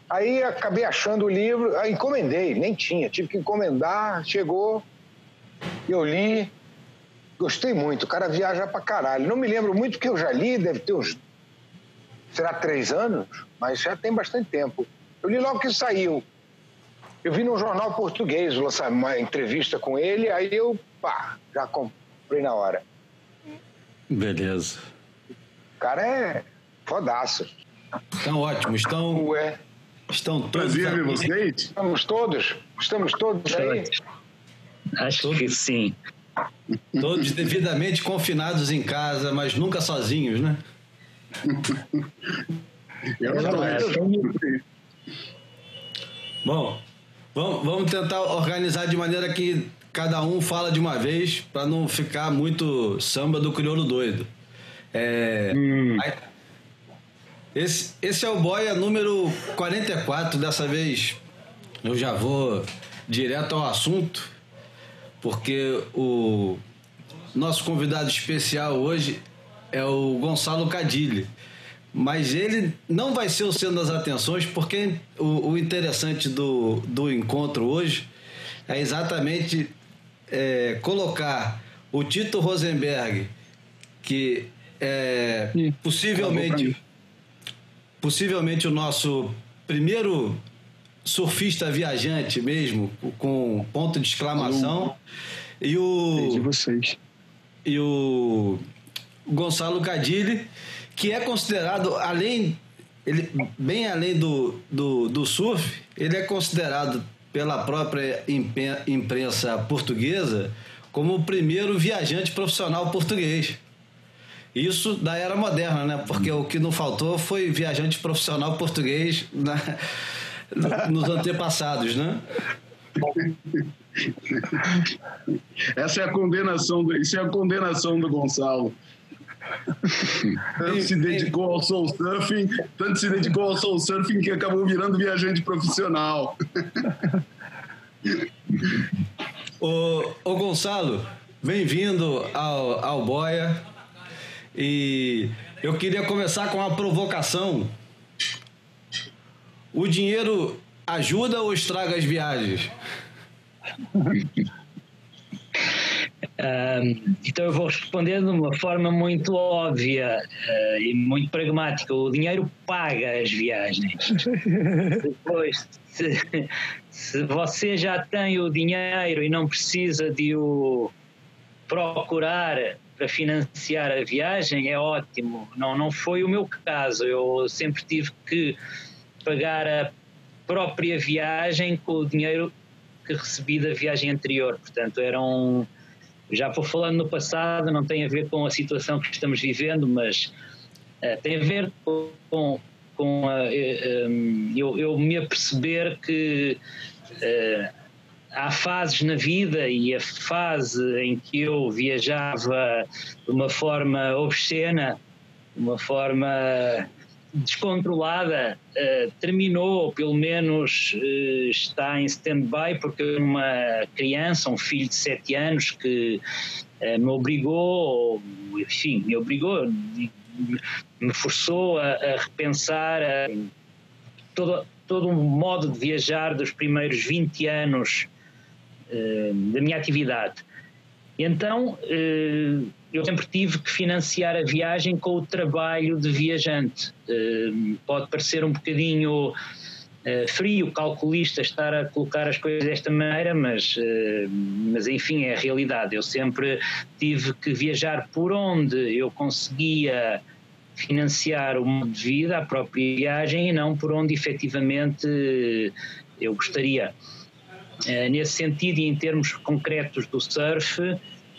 Aí acabei achando o livro, aí encomendei, nem tinha, tive que encomendar, chegou, eu li, gostei muito, o cara viaja pra caralho. Não me lembro muito porque eu já li, deve ter uns, será 3 anos, mas já tem bastante tempo. Eu li logo que saiu. Eu vi num jornal português uma entrevista com ele, aí eu, já comprei na hora. Beleza. O cara é fodaço. Estão ótimos, estão todos. Prazer ver vocês. Estamos todos aí. Acho que sim. Todos devidamente confinados em casa, mas nunca sozinhos, né? Bom, vamos tentar organizar de maneira que cada um fala de uma vez, para não ficar muito samba do crioulo doido. Esse é o Boia número 44. Dessa vez eu já vou direto ao assunto, porque o nosso convidado especial hoje é o Gonçalo Cadilli. Mas ele não vai ser o centro das atenções, porque o interessante do encontro hoje é exatamente colocar o Tito Rosenberg, que é possivelmente o nosso primeiro surfista viajante mesmo, com ponto de exclamação, e o Gonçalo Cadilli, que é considerado, bem além do surf, ele é considerado pela própria imprensa portuguesa como o primeiro viajante profissional português. Isso da era moderna, né? Porque o que não faltou foi viajante profissional português nos antepassados, né? Essa é a condenação do Gonçalo. Tanto se dedicou ao soul surfing que acabou virando viajante profissional. Ô Gonçalo, bem-vindo ao Boia. E eu queria começar com uma provocação. O dinheiro ajuda ou estraga as viagens? Então eu vou responder de uma forma muito óbvia e muito pragmática. O dinheiro paga as viagens. Depois, se você já tem o dinheiro e não precisa de o procurar para financiar a viagem, é ótimo. Não foi o meu caso. Eu sempre tive que pagar a própria viagem com o dinheiro que recebi da viagem anterior. Portanto, já vou falando no passado, não tem a ver com a situação que estamos vivendo, mas tem a ver com eu me aperceber que há fases na vida, e a fase em que eu viajava de uma forma obscena, de uma forma descontrolada, terminou, ou pelo menos está em stand-by, porque uma criança, um filho de 7 anos que me obrigou, me forçou a repensar todo um modo de viajar dos primeiros 20 anos da minha atividade. E então eu sempre tive que financiar a viagem com o trabalho de viajante. Pode parecer um bocadinho frio, calculista, estar a colocar as coisas desta maneira, mas enfim, é a realidade. Eu sempre tive que viajar por onde eu conseguia financiar o modo de vida, a própria viagem, e não por onde efetivamente eu gostaria. Nesse sentido, e em termos concretos do surf,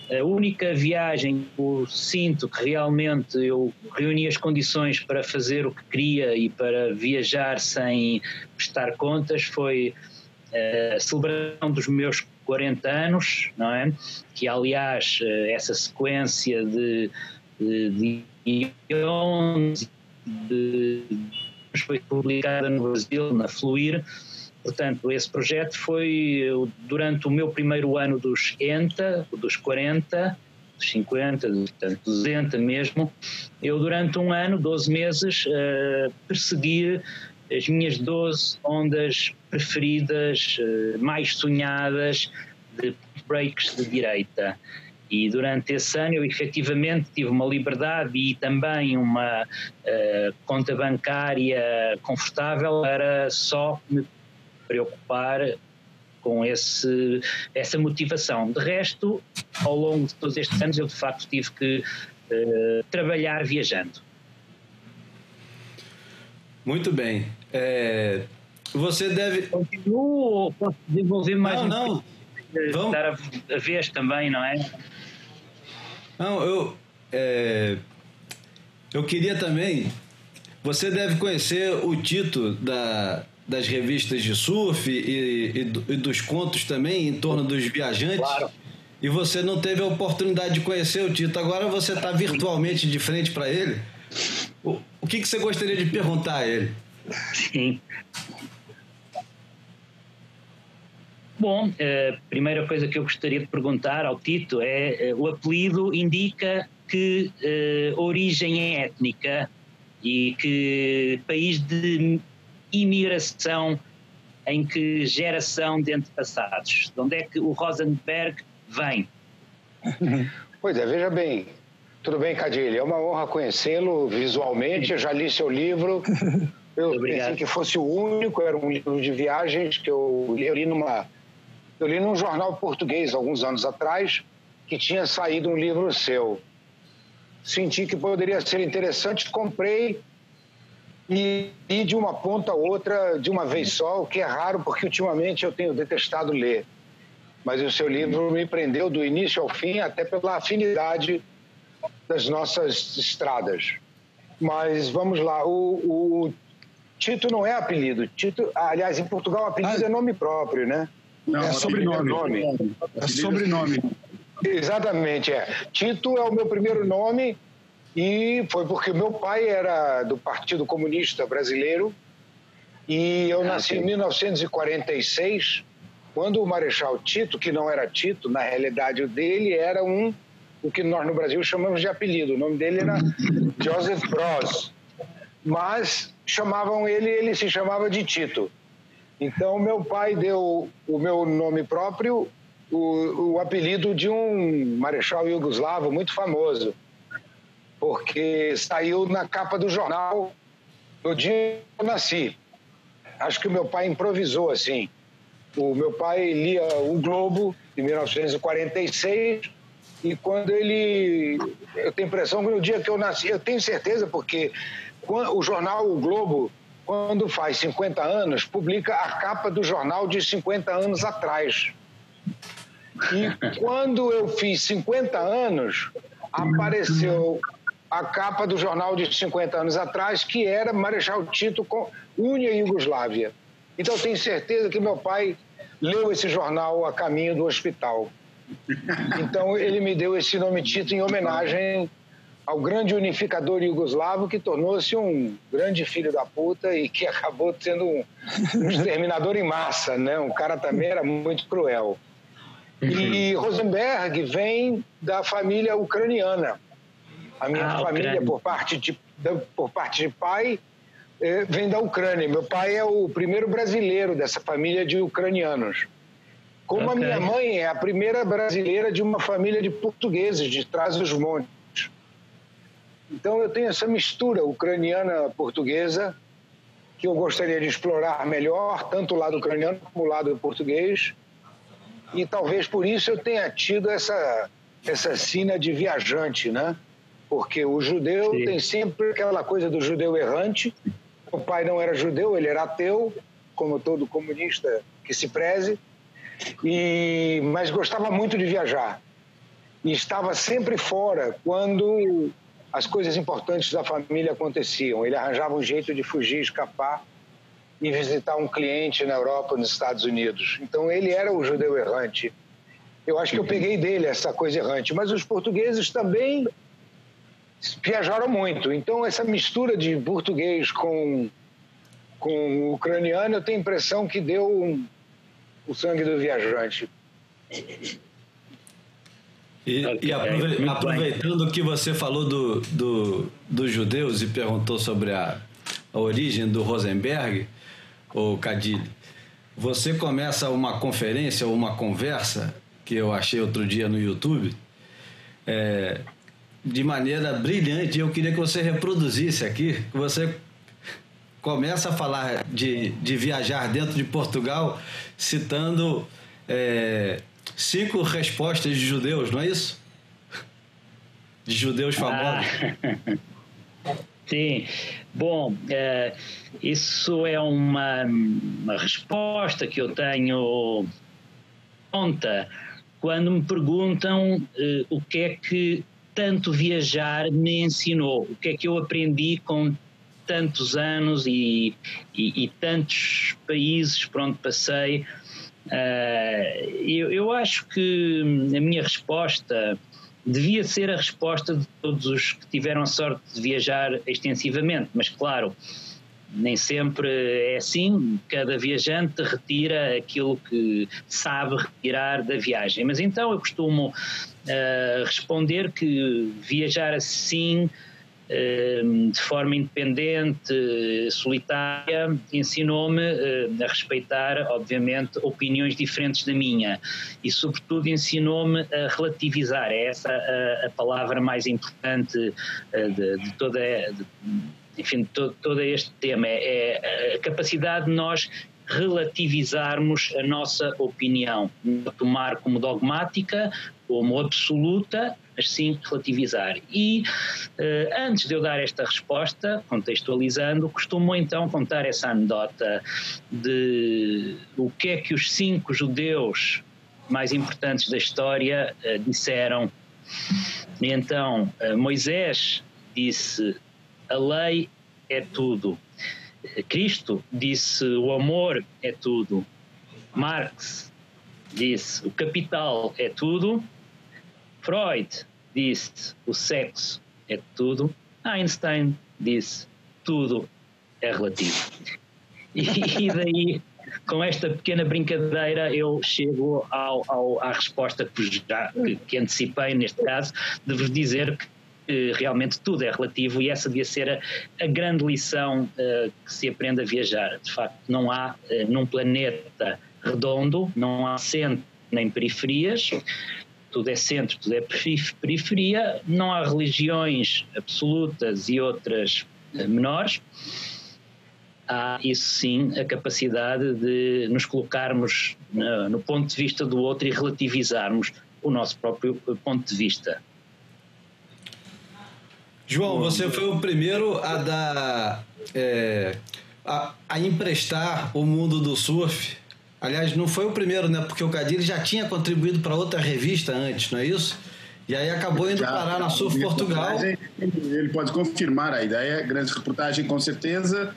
a única viagem que eu sinto que realmente eu reuni as condições para fazer o que queria e para viajar sem prestar contas foi a celebração dos meus 40 anos, não é? Que, aliás, essa sequência de foi publicada no Brasil, na Fluir. Portanto, esse projeto foi durante o meu primeiro ano dos 40, dos 50, portanto, 200 mesmo. Eu, durante um ano, 12 meses, persegui as minhas 12 ondas preferidas, mais sonhadas, de breaks de direita. E durante esse ano eu efetivamente tive uma liberdade e também uma conta bancária confortável para só me preocupar com essa motivação. De resto, ao longo de todos estes anos, eu de facto tive que trabalhar viajando. Muito bem. Você deve... Continuo ou posso desenvolver mais Não. Vamos. Dar a vez também, não é? Não, eu queria também... Você deve conhecer o Tito das revistas de surf e dos contos também em torno dos viajantes. Claro. E você não teve a oportunidade de conhecer o Tito. Agora você está virtualmente de frente para ele. O que você gostaria de perguntar a ele? Sim. Bom, a primeira coisa que eu gostaria de perguntar ao Tito é: o apelido indica que origem é étnica e que país de imigração, em que geração de antepassados? De onde é que o Rosenberg vem? Pois é, veja bem. Tudo bem, Cadilho? É uma honra conhecê-lo visualmente. Eu já li seu livro. Eu pensei que fosse o único. Era um livro de viagens que eu li num jornal português alguns anos atrás, que tinha saído um livro seu. Senti que poderia ser interessante, comprei e de uma ponta a outra de uma vez só, o que é raro, porque ultimamente eu tenho detestado ler. Mas o seu livro me prendeu do início ao fim, até pela afinidade das nossas estradas. Mas vamos lá, o Tito não é apelido. Tito, aliás, em Portugal, apelido é nome próprio, né? Não, é sobrenome. É sobrenome. Exatamente, Tito é o meu primeiro nome e foi porque meu pai era do Partido Comunista Brasileiro e eu nasci em 1946, quando o Marechal Tito, que não era Tito, na realidade o dele era o que nós no Brasil chamamos de apelido. O nome dele era Joseph Broz, mas ele se chamava de Tito. Então, meu pai deu o meu nome próprio, o apelido de um marechal iugoslavo muito famoso, porque saiu na capa do jornal no dia que eu nasci. Acho que o meu pai improvisou assim. O meu pai lia o Globo, em 1946, e quando eu tenho a impressão que no dia que eu nasci, eu tenho certeza, porque o jornal O Globo, quando faz 50 anos, publica a capa do jornal de 50 anos atrás. E quando eu fiz 50 anos, apareceu a capa do jornal de 50 anos atrás, que era Marechal Tito com Unia Iugoslávia. Então, eu tenho certeza que meu pai leu esse jornal a caminho do hospital. Então, ele me deu esse nome Tito em homenagem ao grande unificador iugoslavo, que tornou-se um grande filho da puta e que acabou sendo um exterminador em massa, né? Um cara também era muito cruel. E Rosenberg vem da família ucraniana. A minha família, por parte de pai, vem da Ucrânia. Meu pai é o primeiro brasileiro dessa família de ucranianos. Como a minha mãe é a primeira brasileira de uma família de portugueses de Trás-os-Montes. Então eu tenho essa mistura ucraniana-portuguesa que eu gostaria de explorar melhor, tanto o lado ucraniano como o lado português. E talvez por isso eu tenha tido essa sina de viajante, né? Porque o judeu tem sempre aquela coisa do judeu errante. O pai não era judeu, ele era ateu, como todo comunista que se preze, mas gostava muito de viajar. E estava sempre fora quando as coisas importantes da família aconteciam. Ele arranjava um jeito de fugir, escapar e visitar um cliente na Europa, nos Estados Unidos. Então, ele era o judeu errante. Eu acho que eu peguei dele essa coisa errante. Mas os portugueses também viajaram muito. Então, essa mistura de português com ucraniano, eu tenho a impressão que deu o sangue do viajante. E aproveitando que você falou dos judeus e perguntou sobre a origem do Rosenberg, ou Cadilho, você começa uma conferência ou uma conversa, que eu achei outro dia no YouTube, de maneira brilhante. Eu queria que você reproduzisse aqui, que você começa a falar de viajar dentro de Portugal, citando 5 respostas de judeus, não é isso? De judeus famosos. Sim. Bom, isso é uma resposta que eu tenho pronta quando me perguntam o que é que tanto viajar me ensinou, o que é que eu aprendi com tantos anos e tantos países por onde passei. Eu acho que a minha resposta devia ser a resposta de todos os que tiveram a sorte de viajar extensivamente, mas claro, nem sempre é assim. Cada viajante retira aquilo que sabe retirar da viagem. Mas então eu costumo responder que viajar assim, de forma independente, solitária, ensinou-me a respeitar, obviamente, opiniões diferentes da minha, e sobretudo ensinou-me a relativizar. É essa a palavra mais importante de toda todo este tema, é a capacidade de nós relativizarmos a nossa opinião, não tomar como dogmática, como absoluta, mas sim relativizar. E antes de eu dar esta resposta, contextualizando, costumo então contar essa anedota de o que é que os 5 judeus mais importantes da história disseram. E então Moisés disse: a lei é tudo. Cristo disse: o amor é tudo. Marx disse: o capital é tudo. Freud disse: o sexo é tudo. Einstein disse: tudo é relativo. E daí, com esta pequena brincadeira, eu chego à resposta que antecipei, neste caso, de vos dizer que realmente tudo é relativo, e essa devia ser a grande lição que se aprende a viajar. De facto, não há num planeta redondo, não há centro nem periferias, tudo é centro, tudo é periferia, não há religiões absolutas e outras menores. Há, isso sim, a capacidade de nos colocarmos no ponto de vista do outro e relativizarmos o nosso próprio ponto de vista. João, você foi o primeiro a dar, a emprestar o mundo do surf. Aliás, não foi o primeiro, né? Porque o Cadilho já tinha contribuído para outra revista antes, não é isso? E aí acabou indo parar na Surf Portugal. Ele pode confirmar a ideia. Grande reportagem, com certeza.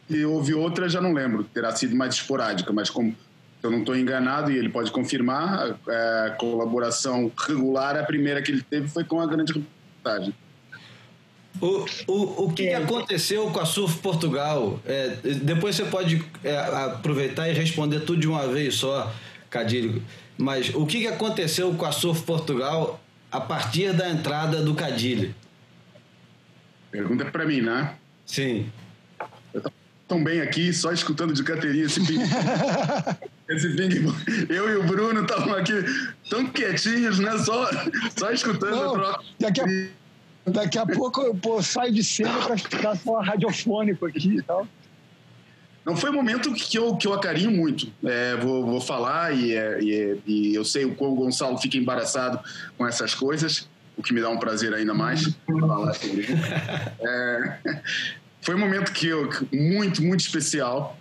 E houve outra, já não lembro. Terá sido mais esporádica, mas como eu não estou enganado, e ele pode confirmar, a colaboração regular, a primeira que ele teve foi com a grande reportagem. O que aconteceu com a Surf Portugal? Depois você pode aproveitar e responder tudo de uma vez só, Cadilho. Mas o que aconteceu com a Surf Portugal a partir da entrada do Cadilho? Pergunta para mim, né? Sim. Eu estou tão bem aqui, só escutando de carteirinha esse ping. Eu e o Bruno estavam aqui tão quietinhos, né? Só escutando a troca. Daqui a pouco eu saio de cena para ficar só radiofônico aqui e tal. Não, foi um momento que eu acarinho muito. Vou falar e eu sei o quão o Gonçalo fica embaraçado com essas coisas, o que me dá um prazer ainda mais falar sobre isso. Foi um momento muito, muito especial,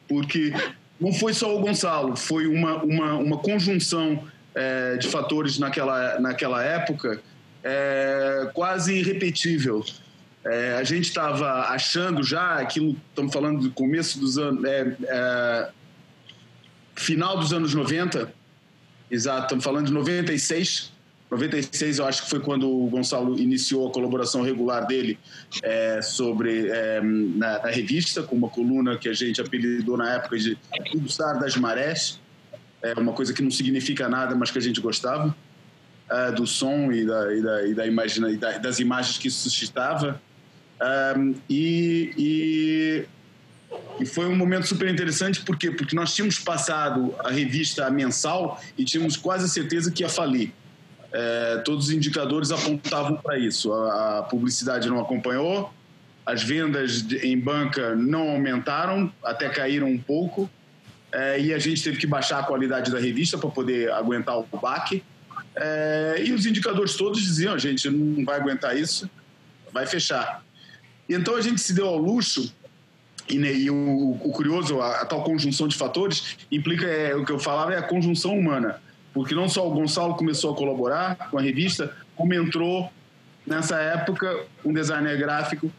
porque não foi só o Gonçalo, foi uma conjunção de fatores naquela época quase irrepetível. A gente estava achando já aquilo, estamos falando do começo dos anos, final dos anos 90, exato, estamos falando de 96 eu acho que foi quando o Gonçalo iniciou a colaboração regular dele na revista, com uma coluna que a gente apelidou na época de Pulsar das Marés, uma coisa que não significa nada, mas que a gente gostava, do som e das imagens que isso suscitava. E foi um momento super interessante, porque nós tínhamos passado a revista mensal e tínhamos quase a certeza que ia falir. Todos os indicadores apontavam para isso. A publicidade não acompanhou, as vendas em banca não aumentaram, até caíram um pouco, e a gente teve que baixar a qualidade da revista para poder aguentar o baque. E os indicadores todos diziam: a gente não vai aguentar isso, vai fechar. E então a gente se deu ao luxo, e o curioso, a tal conjunção de fatores, implica, o que eu falava é a conjunção humana, porque não só o Gonçalo começou a colaborar com a revista, como entrou nessa época um designer gráfico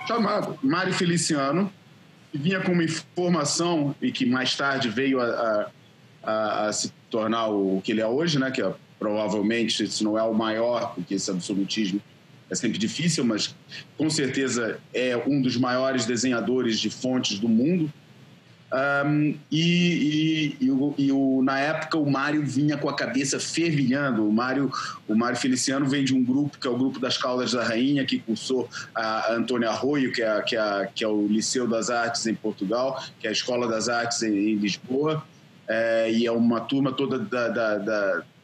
chamado Mário Feliciano, que vinha com uma informação e que mais tarde veio a se tornar o que ele é hoje, né? Que provavelmente, se não é o maior, porque esse absolutismo é sempre difícil, mas com certeza é um dos maiores desenhadores de fontes do mundo. Na época o Mário vinha com a cabeça fervilhando. O Mário Feliciano vem de um grupo que é o Grupo das Caldas da Rainha, que cursou a Antônio Arroio, que é o Liceu das Artes em Portugal, que é a Escola das Artes em Lisboa, e é uma turma toda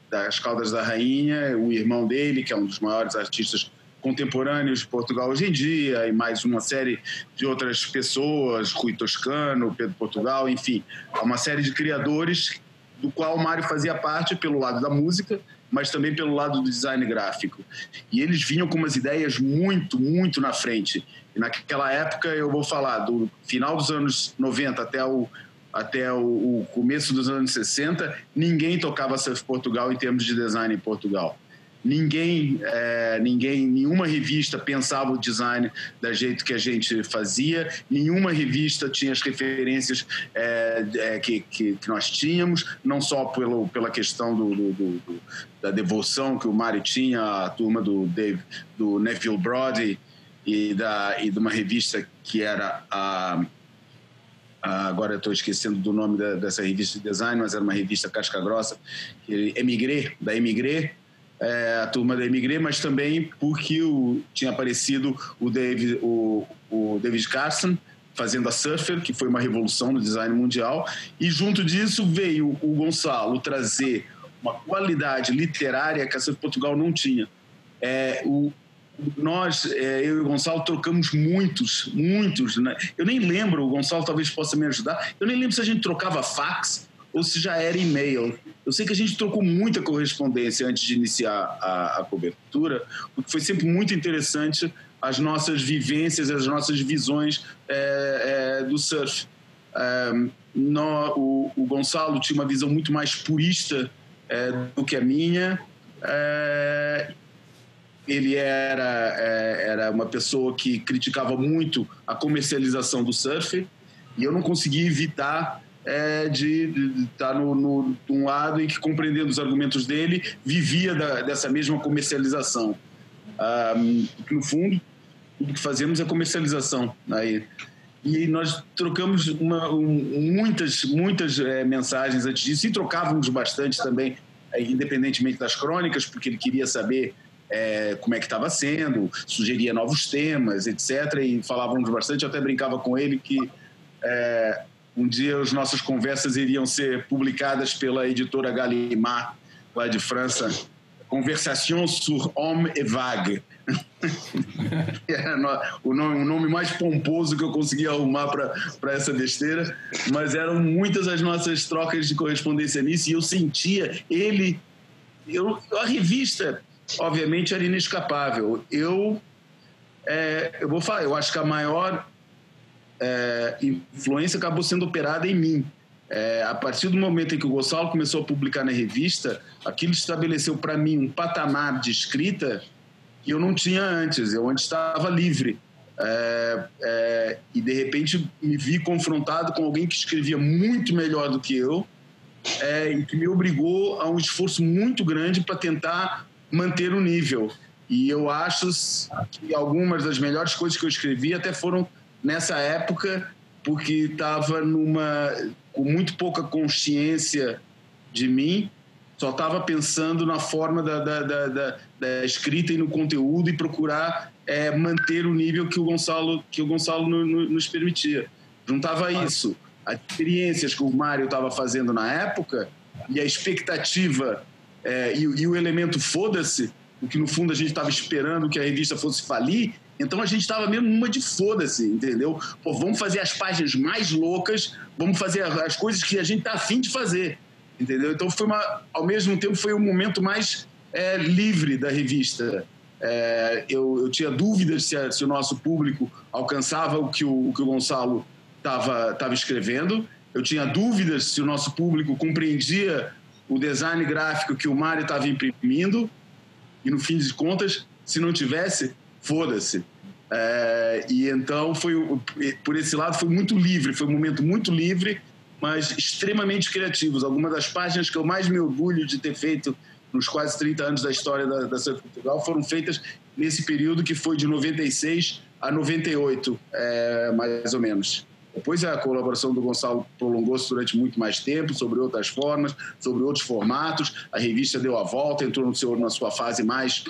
das Caldas da Rainha. O irmão dele, que é um dos maiores artistas contemporâneos de Portugal hoje em dia, e mais uma série de outras pessoas, Rui Toscano, Pedro Portugal, enfim, uma série de criadores do qual o Mário fazia parte pelo lado da música, mas também pelo lado do design gráfico. E eles vinham com umas ideias muito, muito na frente. E naquela época, eu vou falar, do final dos anos 90 até o começo dos anos 60, ninguém tocava Surf Portugal em termos de design em Portugal. Nenhuma revista pensava o design da jeito que a gente fazia, nenhuma revista tinha as referências que nós tínhamos, não só pela questão da devoção que o Mário tinha, a turma do Neville Brody e de uma revista que era agora eu estou esquecendo do nome dessa revista de design, mas era uma revista casca grossa, da Emigré, a turma da Emigré, mas também porque tinha aparecido o David Carson fazendo a Surfer, que foi uma revolução no design mundial, e junto disso veio o Gonçalo trazer uma qualidade literária que a Surf Portugal não tinha. Eu e o Gonçalo trocamos muitos, né? Eu nem lembro, o Gonçalo talvez possa me ajudar, eu nem lembro se a gente trocava fax ou se já era e-mail. Eu sei que a gente trocou muita correspondência antes de iniciar a cobertura, porque foi sempre muito interessante as nossas vivências, as nossas visões do surf. O Gonçalo tinha uma visão muito mais purista do que a minha. Ele era uma pessoa que criticava muito a comercialização do surf, e eu não conseguia evitar de estar num lado em que, compreendendo os argumentos dele, vivia dessa mesma comercialização. No fundo, tudo que fazemos é comercialização. E nós trocamos muitas mensagens antes disso, e trocávamos bastante também, independentemente das crônicas, porque ele queria saber como é que estava sendo, sugeria novos temas, etc. E falávamos bastante. Eu até brincava com ele que um dia as nossas conversas iriam ser publicadas pela editora Gallimard, lá de França, Conversations sur Homme et Vague. Era o nome mais pomposo que eu conseguia arrumar para essa besteira, mas eram muitas as nossas trocas de correspondência nisso, e eu sentia a revista, obviamente, era inescapável. Eu vou falar, eu acho que a maior influência acabou sendo operada em mim. A partir do momento em que o Gonçalo começou a publicar na revista, aquilo estabeleceu para mim um patamar de escrita que eu não tinha antes. Eu antes estava livre, e de repente me vi confrontado com alguém que escrevia muito melhor do que eu, e que me obrigou a um esforço muito grande para tentar manter o nível. E eu acho que algumas das melhores coisas que eu escrevi até foram nessa época, porque estava com muito pouca consciência de mim, só estava pensando na forma da escrita e no conteúdo, e procurar manter o nível que o Gonçalo nos permitia. Juntava isso, as experiências que o Mário estava fazendo na época e a expectativa e o elemento foda-se, o que no fundo a gente estava esperando que a revista fosse falir. Então a gente estava mesmo numa de foda-se, entendeu? Pô, vamos fazer as páginas mais loucas, vamos fazer as coisas que a gente tá afim de fazer, entendeu? Então ao mesmo tempo foi o momento mais livre da revista. Eu tinha dúvidas se o nosso público alcançava o que o Gonçalo estava escrevendo. Eu tinha dúvidas se o nosso público compreendia o design gráfico que o Mário estava imprimindo. E no fim de contas, se não tivesse, foda-se. E então por esse lado foi muito livre, foi um momento muito livre, mas extremamente criativos. Algumas das páginas que eu mais me orgulho de ter feito nos quase 30 anos da história da Surf Portugal foram feitas nesse período que foi de 96 a 98, mais ou menos. Depois a colaboração do Gonçalo prolongou-se durante muito mais tempo, sobre outras formas, sobre outros formatos. A revista deu a volta, entrou na sua fase mais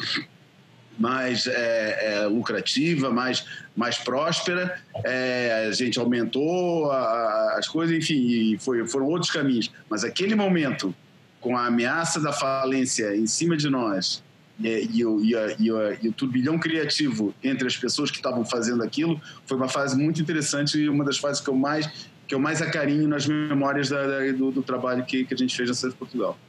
lucrativa, mais próspera. A gente aumentou as coisas, enfim, e foram outros caminhos. Mas aquele momento, com a ameaça da falência em cima de nós e o turbilhão criativo entre as pessoas que estavam fazendo aquilo, foi uma fase muito interessante e uma das fases que eu mais acarinho nas memórias do trabalho que a gente fez na Surf Portugal.